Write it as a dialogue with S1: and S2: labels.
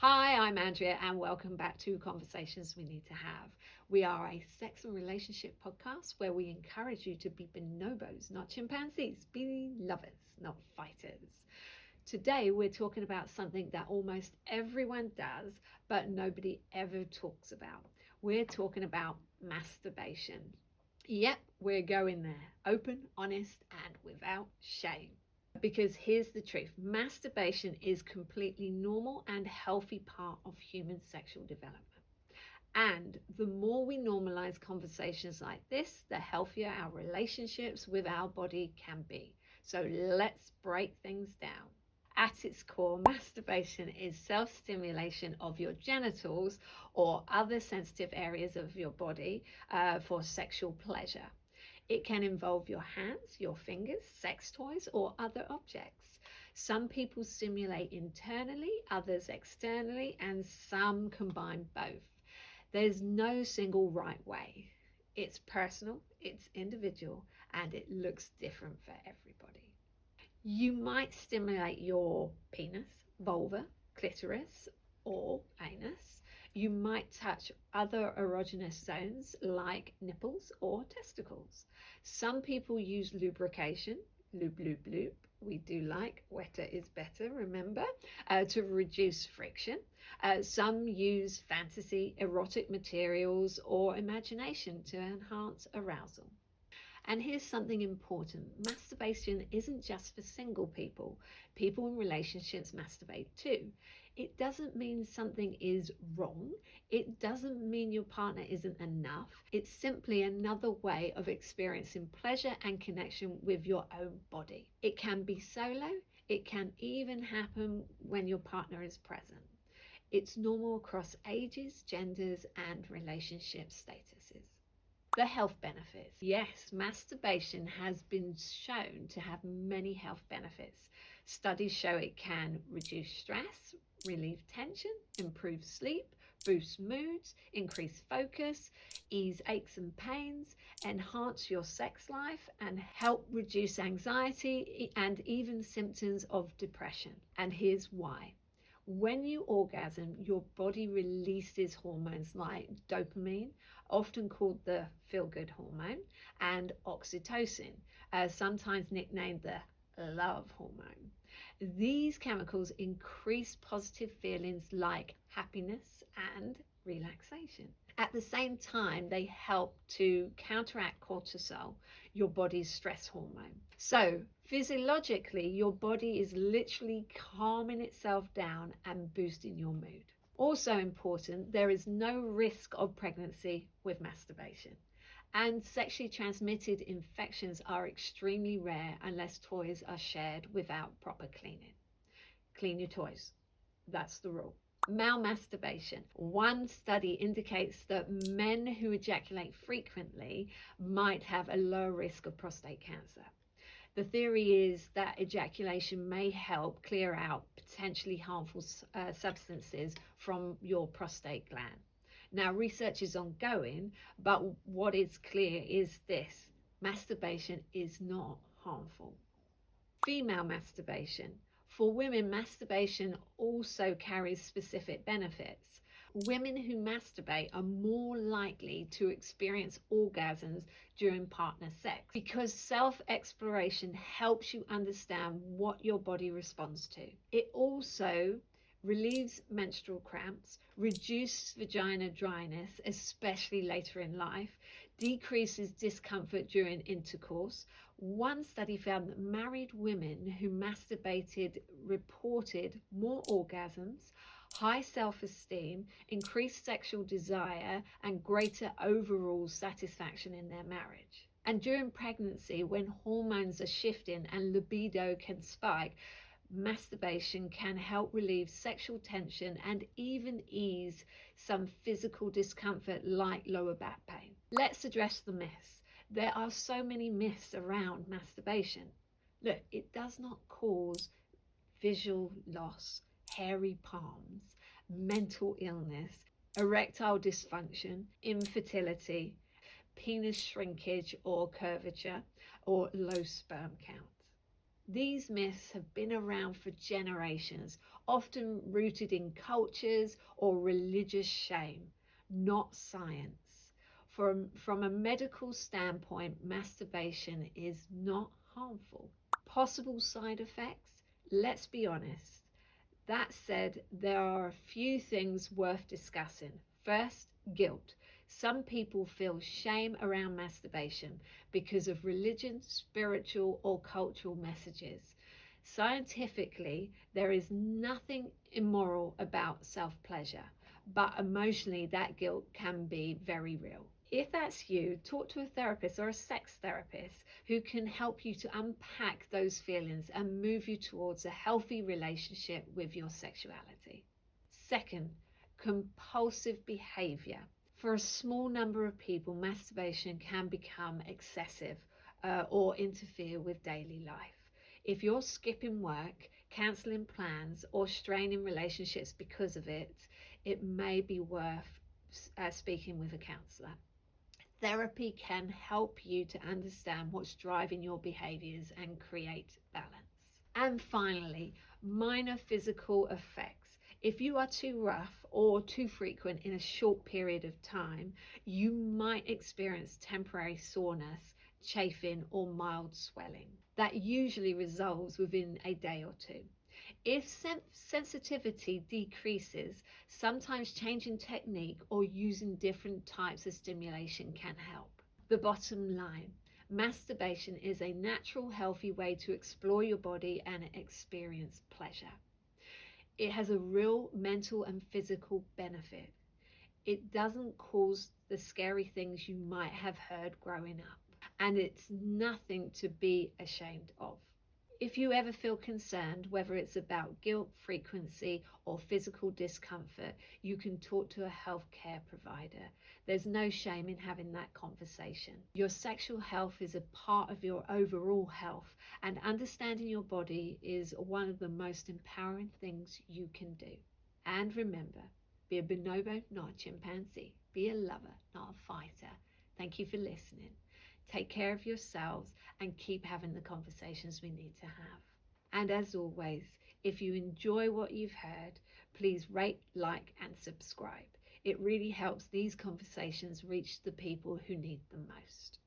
S1: Hi, I'm Andrea, and welcome back to Conversations We Need to Have. We are a sex and relationship podcast where we encourage you to be bonobos, not chimpanzees, be lovers, not fighters. Today, we're talking about something that almost everyone does, but nobody ever talks about. We're talking about masturbation. Yep, we're going there, open, honest, and without shame. Because here's the truth, masturbation is completely normal and healthy part of human sexual development. And the more we normalize conversations like this, the healthier our relationships with our body can be. So let's break things down. At its core, masturbation is self-stimulation of your genitals or other sensitive areas of your body for sexual pleasure. It can involve your hands, your fingers, sex toys, or other objects. Some people stimulate internally, others externally, and some combine both. There's no single right way. It's personal, it's individual, and it looks different for everybody. You might stimulate your penis, vulva, clitoris, or anus. You might touch other erogenous zones like nipples or testicles. Some people use lubrication, lube, lube, lube. We do like wetter is better, remember, to reduce friction. Some use fantasy, erotic materials, or imagination to enhance arousal. And here's something important. Masturbation isn't just for single people. People in relationships masturbate too. It doesn't mean something is wrong. It doesn't mean your partner isn't enough. It's simply another way of experiencing pleasure and connection with your own body. It can be solo. It can even happen when your partner is present. It's normal across ages, genders, and relationship statuses. The health benefits. Yes, masturbation has been shown to have many health benefits. Studies show it can reduce stress, relieve tension, improve sleep, boost moods, increase focus, ease aches and pains, enhance your sex life, and help reduce anxiety and even symptoms of depression. And here's why. When you orgasm, your body releases hormones like dopamine, often called the feel-good hormone, and oxytocin, sometimes nicknamed the love hormone. These chemicals increase positive feelings like happiness and relaxation. At the same time, they help to counteract cortisol, your body's stress hormone. So physiologically, your body is literally calming itself down and boosting your mood. Also important, there is no risk of pregnancy with masturbation. And sexually transmitted infections are extremely rare unless toys are shared without proper cleaning. Clean your toys. That's the rule. Malmasturbation. One study indicates that men who ejaculate frequently might have a lower risk of prostate cancer. The theory is that ejaculation may help clear out potentially harmful substances from your prostate gland. Now, research is ongoing, but what is clear is this: masturbation is not harmful. Female masturbation. For women, masturbation also carries specific benefits. Women who masturbate are more likely to experience orgasms during partner sex because self-exploration helps you understand what your body responds to. It also relieves menstrual cramps, reduces vagina dryness, especially later in life, decreases discomfort during intercourse. One study found that married women who masturbated reported more orgasms, high self-esteem, increased sexual desire, and greater overall satisfaction in their marriage. And during pregnancy, when hormones are shifting and libido can spike, masturbation can help relieve sexual tension and even ease some physical discomfort like lower back pain. Let's address the myths. There are so many myths around masturbation. Look, it does not cause visual loss, hairy palms, mental illness, erectile dysfunction, infertility, penis shrinkage or curvature, or low sperm count. These myths have been around for generations, often rooted in cultures or religious shame, not science. From a medical standpoint, masturbation is not harmful. Possible side effects? Let's be honest. That said, there are a few things worth discussing. First, guilt. Some people feel shame around masturbation because of religion, spiritual, or cultural messages. Scientifically, there is nothing immoral about self pleasure, but emotionally, that guilt can be very real. If that's you, talk to a therapist or a sex therapist who can help you to unpack those feelings and move you towards a healthy relationship with your sexuality. Second, compulsive behavior. For a small number of people, masturbation can become excessive or interfere with daily life. If you're skipping work, cancelling plans, or straining relationships because of it, it may be worth speaking with a counsellor. Therapy can help you to understand what's driving your behaviors and create balance. And finally, minor physical effects. If you are too rough or too frequent in a short period of time, you might experience temporary soreness, chafing, or mild swelling. That usually resolves within a day or two. If sensitivity decreases, sometimes changing technique or using different types of stimulation can help. The bottom line, masturbation is a natural, healthy way to explore your body and experience pleasure. It has a real mental and physical benefit. It doesn't cause the scary things you might have heard growing up, and it's nothing to be ashamed of. If you ever feel concerned, whether it's about guilt, frequency, or physical discomfort, you can talk to a healthcare provider. There's no shame in having that conversation. Your sexual health is a part of your overall health, and understanding your body is one of the most empowering things you can do. And remember, be a bonobo, not a chimpanzee. Be a lover, not a fighter. Thank you for listening. Take care of yourselves and keep having the conversations we need to have. And as always, if you enjoy what you've heard, please rate, like, and subscribe. It really helps these conversations reach the people who need them most.